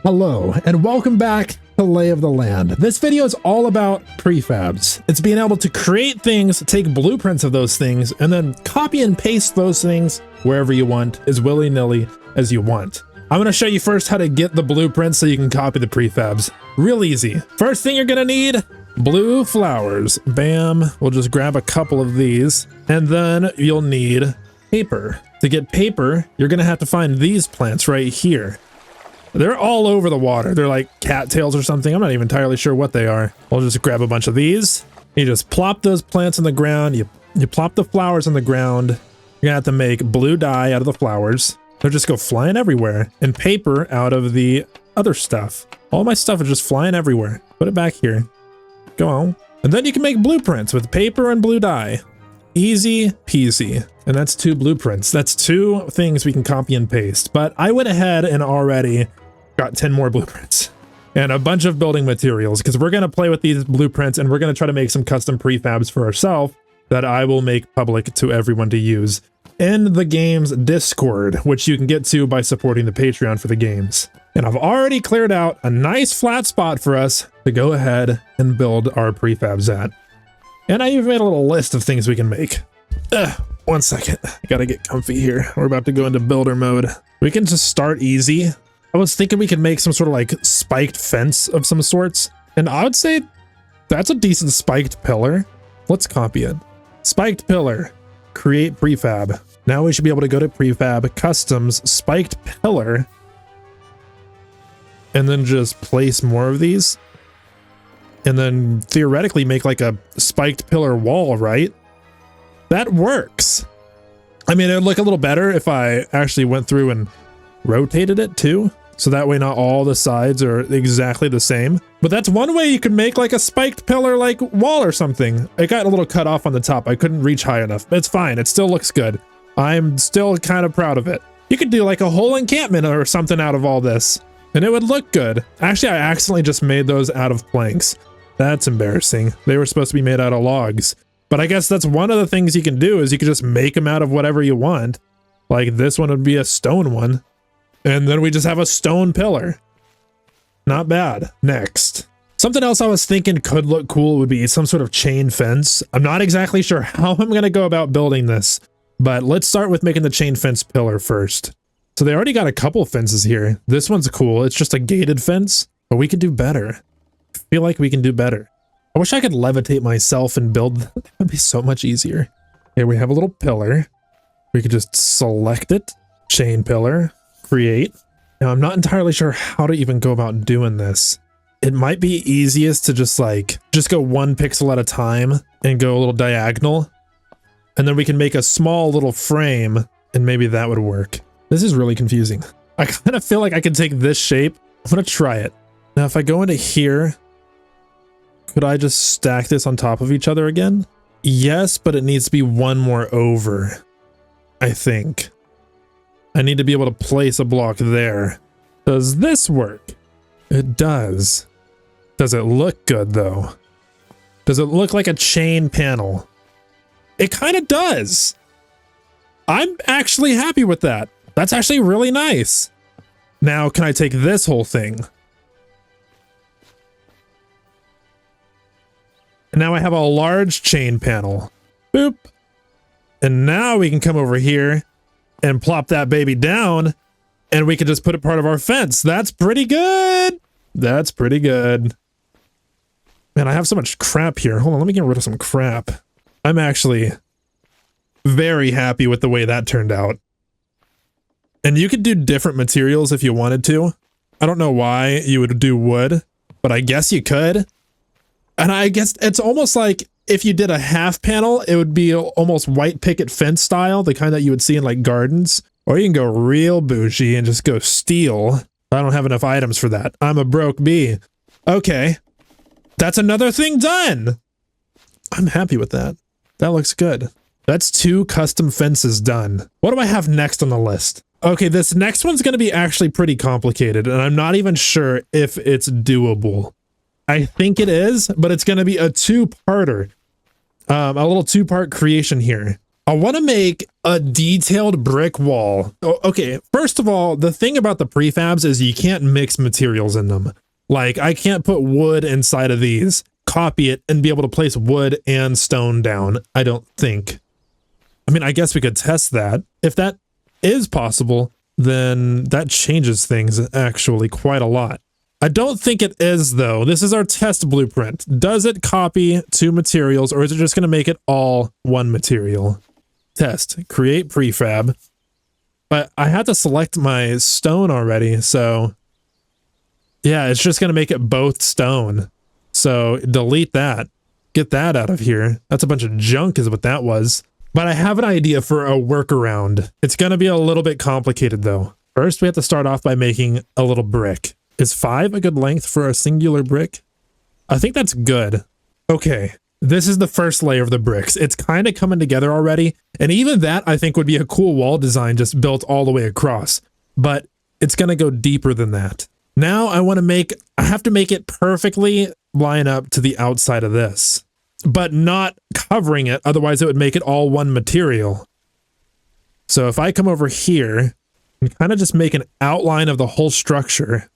Hello, and welcome back to Lay of the Land. This video is all about prefabs. It's being able to create things, take blueprints of those things, and then copy and paste those things wherever you want, as willy-nilly as you want. I'm gonna show you first how to get the blueprints so you can copy the prefabs. Real easy. First thing you're gonna need, blue flowers. Bam, we'll just grab a couple of these, and then you'll need paper. To get paper, you're gonna have to find these plants right here. They're all over the water. They're like cattails or something. I'm not even entirely sure what they are. We'll just grab a bunch of these. You just plop those plants on the ground. You plop the flowers on the ground. You're gonna have to make blue dye out of the flowers. They'll just go flying everywhere. And paper out of the other stuff. All my stuff is just flying everywhere. Put it back here. Go on. And then you can make blueprints with paper and blue dye. Easy peasy. And that's 2 blueprints. That's 2 things we can copy and paste. But I went ahead and already got 10 more blueprints and a bunch of building materials because we're going to play with these blueprints and we're going to try to make some custom prefabs for ourselves that I will make public to everyone to use in the game's Discord, which you can get to by supporting the Patreon for the games. And I've already cleared out a nice flat spot for us to go ahead and build our prefabs at. And I even made a little list of things we can make. 1 second. I gotta get comfy here. We're about to go into builder mode. We can just start easy. I was thinking we could make some sort of like spiked fence of some sorts. And I would say that's a decent spiked pillar. Let's copy it. Spiked pillar. Create prefab. Now we should be able to go to prefab, customs, spiked pillar. And then just place more of these. And then theoretically make like a spiked pillar wall, right? That works. I mean, it would look a little better if I actually went through and rotated it too. So that way not all the sides are exactly the same. But that's one way you could make like a spiked pillar like wall or something. It got a little cut off on the top. I couldn't reach high enough. But it's fine. It still looks good. I'm still kind of proud of it. You could do like a whole encampment or something out of all this. And it would look good. Actually, I accidentally just made those out of planks. That's embarrassing. They were supposed to be made out of logs. But I guess that's one of the things you can do is you can just make them out of whatever you want. Like this one would be a stone one. And then we just have a stone pillar. Not bad. Next. Something else I was thinking could look cool would be some sort of chain fence. I'm not exactly sure how I'm going to go about building this. But let's start with making the chain fence pillar first. So they already got a couple fences here. This one's cool. It's just a gated fence. But we could do better. I feel like we can do better. I wish I could levitate myself and build. That would be so much easier. Here we have a little pillar. We could just select it. Chain pillar. Create. Now I'm not entirely sure how to even go about doing this. It might be easiest to just go 1 pixel at a time and go a little diagonal. And then we can make a small little frame and maybe that would work. This is really confusing. I kind of feel like I could take this shape. I'm going to try it. Now if I go into here, could I just stack this on top of each other again? Yes, but it needs to be 1 more over, I think. I need to be able to place a block there. Does this work? It does. Does it look good though? Does it look like a chain panel? It kind of does. I'm actually happy with that. That's actually really nice. Now, can I take this whole thing? Now I have a large chain panel. Boop. And now we can come over here and plop that baby down and we can just put it part of our fence. That's pretty good. That's pretty good. Man, I have so much crap here. Hold on, let me get rid of some crap. I'm actually very happy with the way that turned out. And you could do different materials if you wanted to. I don't know why you would do wood, but I guess you could. And I guess it's almost like if you did a half panel, it would be almost white picket fence style, the kind that you would see in like gardens. Or you can go real bougie and just go steel. I don't have enough items for that. I'm a broke bee. Okay. That's another thing done. I'm happy with that. That looks good. That's 2 custom fences done. What do I have next on the list? Okay, this next one's going to be actually pretty complicated, and I'm not even sure if it's doable. I think it is, but it's going to be a 2-parter. A little 2-part creation here. I want to make a detailed brick wall. Okay, first of all, the thing about the prefabs is you can't mix materials in them. Like, I can't put wood inside of these, copy it, and be able to place wood and stone down, I don't think. I mean, I guess we could test that. If that is possible, then that changes things actually quite a lot. I don't think it is, though. This is our test blueprint. Does it copy two materials, or is it just going to make it all one material? Test. Create prefab. But I had to select my stone already, so... yeah, it's just going to make it both stone. So delete that. Get that out of here. That's a bunch of junk is what that was. But I have an idea for a workaround. It's going to be a little bit complicated, though. First, we have to start off by making a little brick. Is 5 a good length for a singular brick? I think that's good. Okay, this is the first layer of the bricks. It's kind of coming together already. And even that, I think, would be a cool wall design just built all the way across. But it's going to go deeper than that. Now I have to make it perfectly line up to the outside of this, but not covering it. Otherwise it would make it all one material. So if I come over here and kind of just make an outline of the whole structure,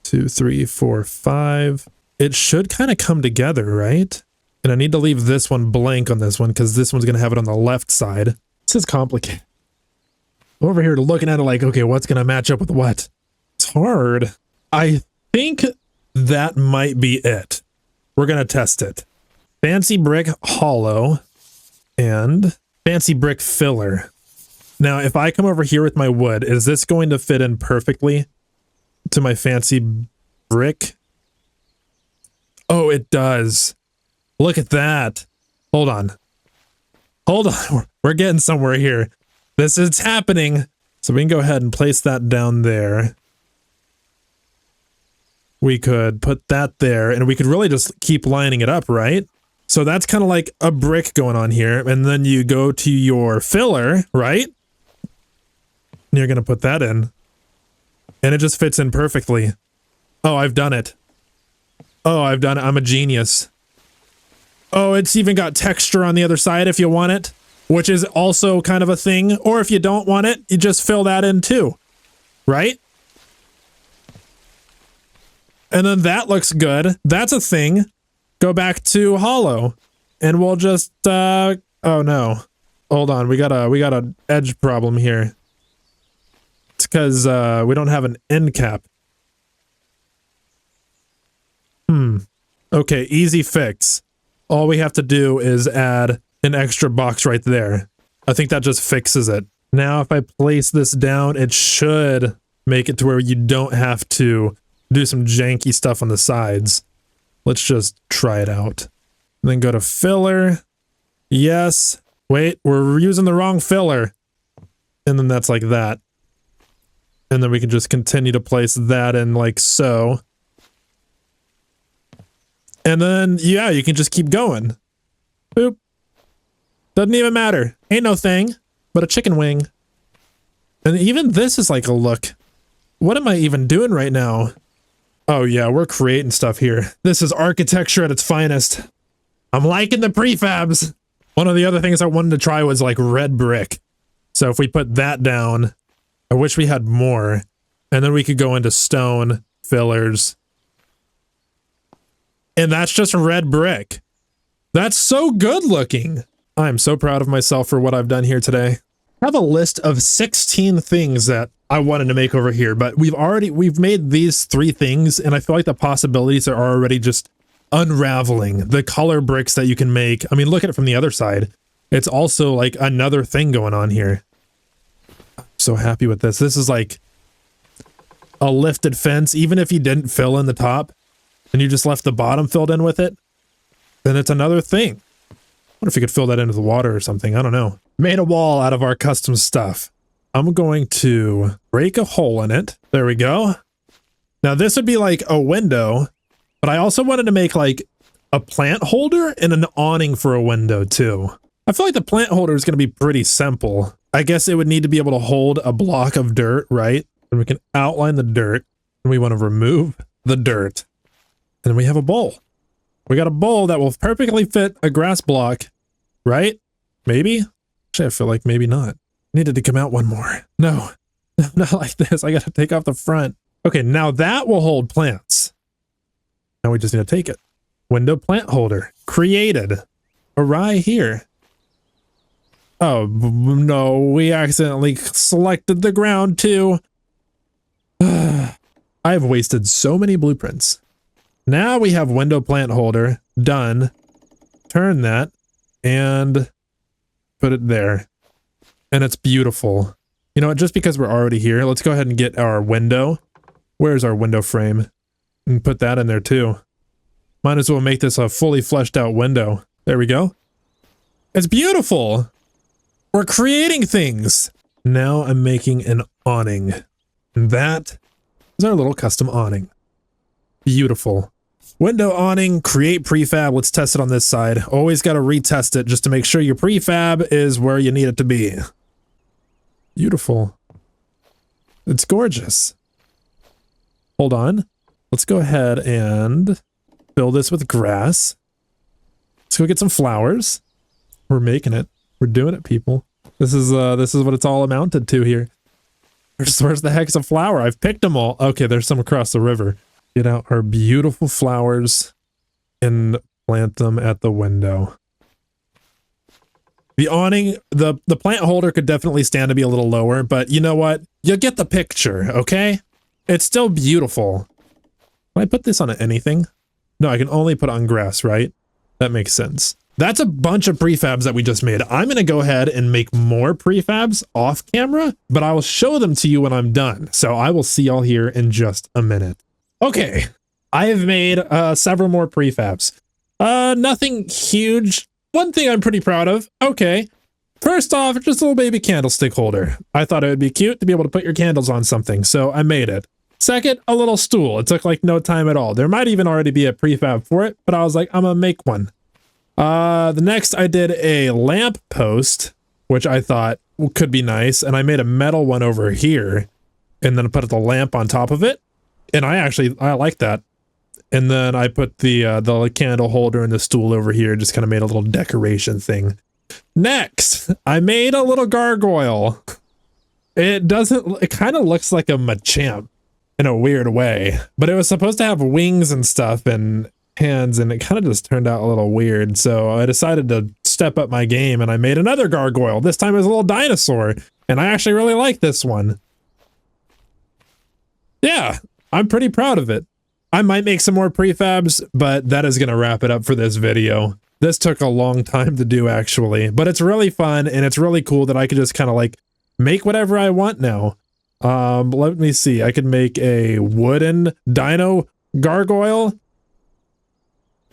2, 3, 4, 5, it should kind of come together, right? And I need to leave this one blank on this one because this one's going to have it on the left side. This is complicated. Over here looking at it like, okay, what's going to match up with what? It's hard. I think that might be it. We're going to test it. Fancy brick hollow and fancy brick filler. Now, if I come over here with my wood, is this going to fit in perfectly to my fancy brick? Oh, it does. Look at that. Hold on. Hold on. We're getting somewhere here. This is happening. So we can go ahead and place that down there. We could put that there, and we could really just keep lining it up, right? So that's kind of like a brick going on here, and then you go to your filler, right? And you're going to put that in, and it just fits in perfectly. Oh, I've done it. Oh, I've done it. I'm a genius. Oh, it's even got texture on the other side if you want it, which is also kind of a thing. Or if you don't want it, you just fill that in too, right? And then that looks good. That's a thing. Go back to hollow, and we'll just oh no, hold on. We got a edge problem here. It's because we don't have an end cap. Okay, easy fix. All we have to do is add an extra box right there. I think that just fixes it. Now, if I place this down, it should make it to where you don't have to do some janky stuff on the sides. Let's just try it out. And then go to filler. Yes. Wait, we're using the wrong filler. And then that's like that. And then we can just continue to place that in like so. And then, yeah, you can just keep going. Boop. Doesn't even matter. Ain't no thing but a chicken wing. And even this is like a look. What am I even doing right now? Oh yeah, we're creating stuff here. This is architecture at its finest. I'm liking the prefabs. One of the other things I wanted to try was like red brick. So if we put that down, I wish we had more. And then we could go into stone, fillers. And that's just red brick. That's so good looking. I'm so proud of myself for what I've done here today. I have a list of 16 things that I wanted to make over here, but we've made these 3 things, and I feel like the possibilities are already just unraveling. The color bricks that you can make. I mean, look at it from the other side. It's also like another thing going on here. I'm so happy with this. This is like a lifted fence. Even if you didn't fill in the top and you just left the bottom filled in with it, then it's another thing. I wonder if you could fill that into the water or something. I don't know. Made a wall out of our custom stuff. I'm going to break a hole in it. There we go. Now this would be like a window, but I also wanted to make like a plant holder and an awning for a window too. I feel like the plant holder is going to be pretty simple. I guess it would need to be able to hold a block of dirt, right? And we can outline the dirt, and we want to remove the dirt. And then we have a bowl. We got a bowl that will perfectly fit a grass block, right? Maybe? Actually, I feel like maybe not. Needed to come out one more. No, not like this. I gotta take off the front. Okay, now that will hold plants. Now we just need to take it. Window plant holder created. Awry here. Oh no, we accidentally selected the ground too. I've wasted so many blueprints. Now we have window plant holder done. Turn that and put it there. And it's beautiful. You know what, just because we're already here, let's go ahead and get our window. Where's our window frame? And put that in there too. Might as well make this a fully fleshed out window. There we go. It's beautiful. We're creating things. Now I'm making an awning. And that is our little custom awning. Beautiful. Window awning, create prefab. Let's test it on this side. Always got to retest it just to make sure your prefab is where you need it to be. Beautiful. It's gorgeous. Hold on. Let's go ahead and fill this with grass. Let's go get some flowers. We're making it. We're doing it, people. This is what it's all amounted to here. Where's the heck's a flower? I've picked them all. Okay, there's some across the river. Get out our beautiful flowers and plant them at the window. The awning, the plant holder could definitely stand to be a little lower, but you know what? You get the picture, okay? It's still beautiful. Can I put this on anything? No, I can only put it on grass, right? That makes sense. That's a bunch of prefabs that we just made. I'm going to go ahead and make more prefabs off camera, but I will show them to you when I'm done. So I will see y'all here in just a minute. Okay, I have made several more prefabs. Nothing huge. One thing I'm pretty proud of. Okay, first off, just a little baby candlestick holder. I thought it would be cute to be able to put your candles on something, so I made it. Second, a little stool. It took like no time at all. There might even already be a prefab for it, but I was like, I'm gonna make one. The next I did a lamp post, which I thought could be nice, and I made a metal one over here, and then put the lamp on top of it, and I like that. And then I put the candle holder and the stool over here, just kind of made a little decoration thing. Next, I made a little gargoyle. It kind of looks like a Machamp in a weird way, but it was supposed to have wings and stuff and hands, and it kind of just turned out a little weird. So I decided to step up my game, and I made another gargoyle. This time it was a little dinosaur, and I actually really like this one. Yeah, I'm pretty proud of it. I might make some more prefabs, but that is going to wrap it up for this video. This took a long time to do, actually, but it's really fun, and it's really cool that I could just kind of like make whatever I want now. Let me see. I could make a wooden dino gargoyle,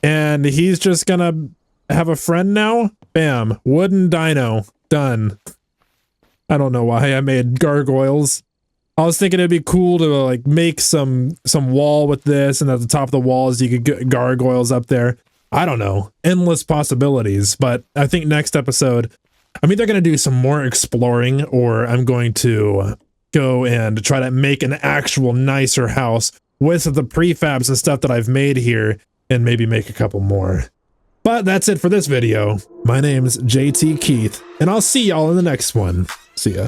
and he's just gonna have a friend now. Bam, wooden dino, done. I don't know why I made gargoyles. I was thinking it'd be cool to like make some wall with this, and at the top of the walls you could get gargoyles up there. I don't know, endless possibilities. But I think next episode I'm either going to do some more exploring, or I'm going to go and try to make an actual nicer house with the prefabs and stuff that I've made here, and maybe make a couple more. But that's it for this video. My name's JT Keith, and I'll see y'all in the next one. See ya.